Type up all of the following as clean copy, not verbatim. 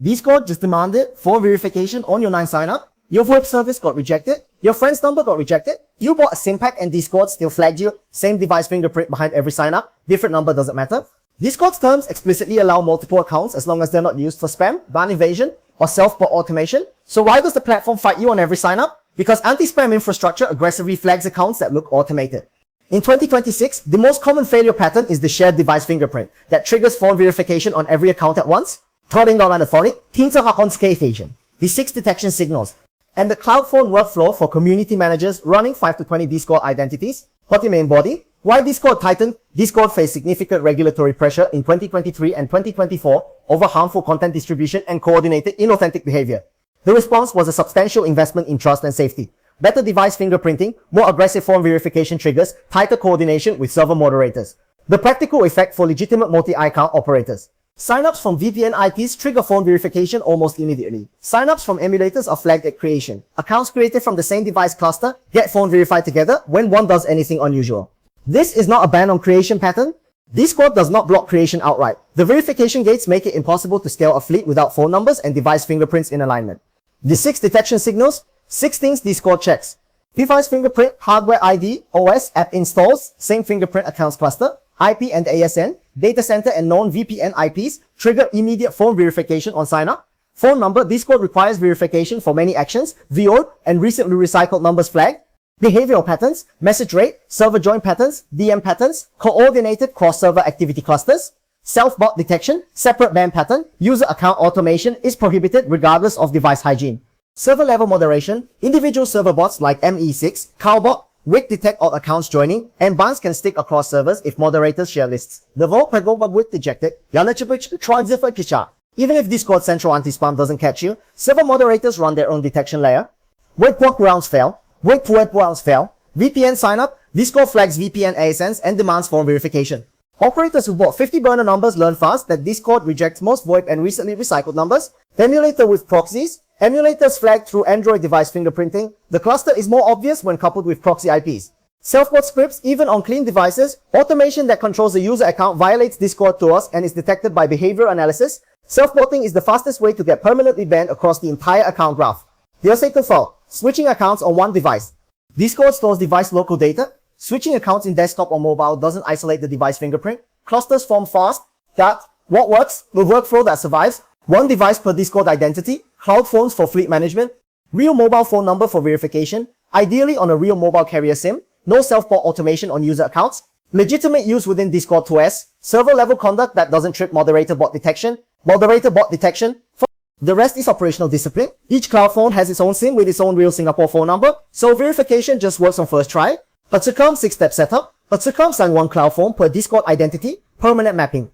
Discord just demanded phone verification on your 9 sign-up. Your VoIP service got rejected. Your friend's number got rejected. You bought a SIM pack and Discord still flagged you. Same device fingerprint behind every sign-up. Different number doesn't matter. Discord's terms explicitly allow multiple accounts as long as they're not used for spam, ban evasion, or self-bot automation. So why does the platform fight you on every sign-up? Because anti-spam infrastructure aggressively flags accounts that look automated. In 2026, the most common failure pattern is the shared device fingerprint that triggers phone verification on every account at once. The 6 detection signals and the CloudPhone workflow for community managers running 5 to 20 Discord identities. What the main body? Why Discord tightened? Discord faced significant regulatory pressure in 2023 and 2024 over harmful content distribution and coordinated inauthentic behavior. The response was a substantial investment in trust and safety. Better device fingerprinting, more aggressive phone verification triggers, tighter coordination with server moderators. The practical effect for legitimate multi-account operators. Signups from VPN IPs trigger phone verification almost immediately. Signups from emulators are flagged at creation. Accounts created from the same device cluster get phone verified together when one does anything unusual. This is not a ban on creation pattern. Discord does not block creation outright. The verification gates make it impossible to scale a fleet without phone numbers and device fingerprints in alignment. The 6 detection signals, 6 things Discord checks. Device fingerprint, hardware ID, OS, app installs, same fingerprint accounts cluster, IP and ASN, data center and known VPN IPs trigger immediate phone verification on sign-up. Phone number, Discord requires verification for many actions, VO and recently recycled numbers flagged. Behavioral patterns, message rate, server join patterns, DM patterns, coordinated cross-server activity clusters. Self-bot detection, separate ban pattern, user account automation is prohibited regardless of device hygiene. Server-level moderation, individual server bots like ME6, Cowbot, Wig detect all accounts joining, and bans can stick across servers if moderators share lists. The vote with dejected, even if Discord Central Anti-Spam doesn't catch you, server moderators run their own detection layer. Workarounds fail, workarounds fail, VPN sign-up, Discord flags VPN ASNs and demands phone verification. Operators who bought 50 burner numbers learn fast that Discord rejects most VoIP and recently recycled numbers. Emulator with proxies. Emulators flagged through Android device fingerprinting. The cluster is more obvious when coupled with proxy IPs. Self-bot scripts, even on clean devices. Automation that controls the user account violates Discord TORs and is detected by behavior analysis. Self-botting is the fastest way to get permanently banned across the entire account graph. The second fault, switching accounts on one device. Discord stores device local data. Switching accounts in desktop or mobile doesn't isolate the device fingerprint. Clusters form fast. What works? The workflow that survives. One device per Discord identity. Cloud phones for fleet management. Real mobile phone number for verification. Ideally on a real mobile carrier SIM. No self-bot automation on user accounts. Legitimate use within Discord 2S. Server level conduct that doesn't trip moderator bot detection. Moderator bot detection. The rest is operational discipline. Each cloud phone has its own SIM with its own real Singapore phone number. So verification just works on first try. A circum 6-step setup. A circum sign one cloud phone per Discord identity. Permanent mapping.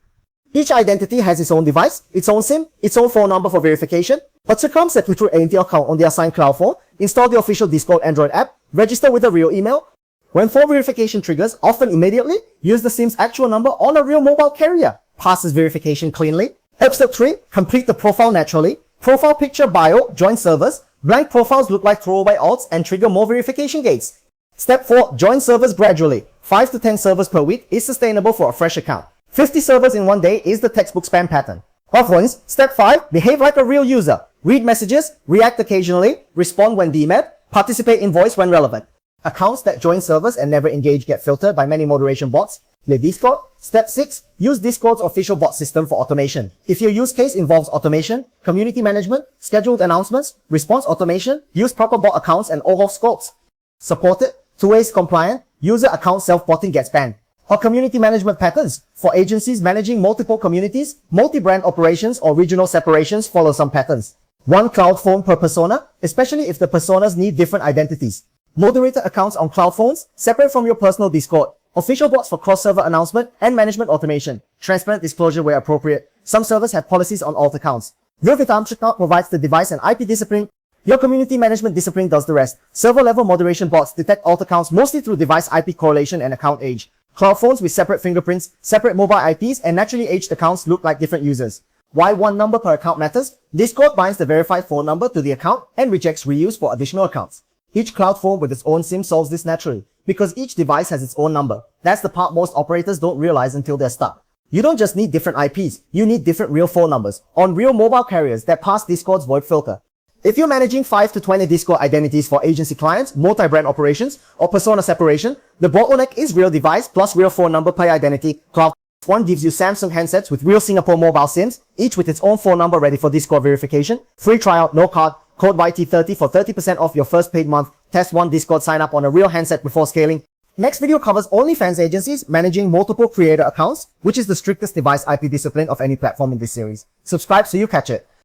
Each identity has its own device, its own SIM, its own phone number for verification. A circum set with your account on the assigned cloud phone. Install the official Discord Android app. Register with a real email. When phone verification triggers, often immediately, use the SIM's actual number on a real mobile carrier. Passes verification cleanly. Step 3. Complete the profile naturally. Profile picture bio, join servers. Blank profiles look like throwaway alts and trigger more verification gates. Step 4. Join servers gradually. 5 to 10 servers per week is sustainable for a fresh account. 50 servers in one day is the textbook spam pattern. Offerings. Step 5. Behave like a real user. Read messages, react occasionally, respond when DMAT, participate in voice when relevant. Accounts that join servers and never engage get filtered by many moderation bots. Play Discord. Step 6. Use Discord's official bot system for automation. If your use case involves automation, community management, scheduled announcements, response automation, use proper bot accounts and OAuth scopes. Supported, 2ways compliant, user account self-botting gets banned. Or community management patterns. For agencies managing multiple communities, multi-brand operations or regional separations follow some patterns. One cloud phone per persona, especially if the personas need different identities. Moderator accounts on cloud phones, separate from your personal Discord. Official bots for cross-server announcement and management automation. Transparent disclosure where appropriate. Some servers have policies on alt accounts. Realvitam provides the device and IP discipline. Your community management discipline does the rest. Server-level moderation bots detect alt accounts mostly through device IP correlation and account age. Cloud phones with separate fingerprints, separate mobile IPs, and naturally aged accounts look like different users. Why one number per account matters? Discord binds the verified phone number to the account and rejects reuse for additional accounts. Each cloud phone with its own SIM solves this naturally, because each device has its own number. That's the part most operators don't realize until they're stuck. You don't just need different IPs, you need different real phone numbers on real mobile carriers that pass Discord's void filter. If you're managing 5 to 20 Discord identities for agency clients, multi-brand operations, or persona separation, the bottleneck is real device plus real phone number per identity. cloudf.one gives you Samsung handsets with real Singapore mobile SIMs, each with its own phone number ready for Discord verification. Free trial, no card, code YT30 for 30% off your first paid month. Test one Discord sign up on a real handset before scaling. Next video covers OnlyFans agencies managing multiple creator accounts, which is the strictest device IP discipline of any platform in this series. Subscribe so you catch it.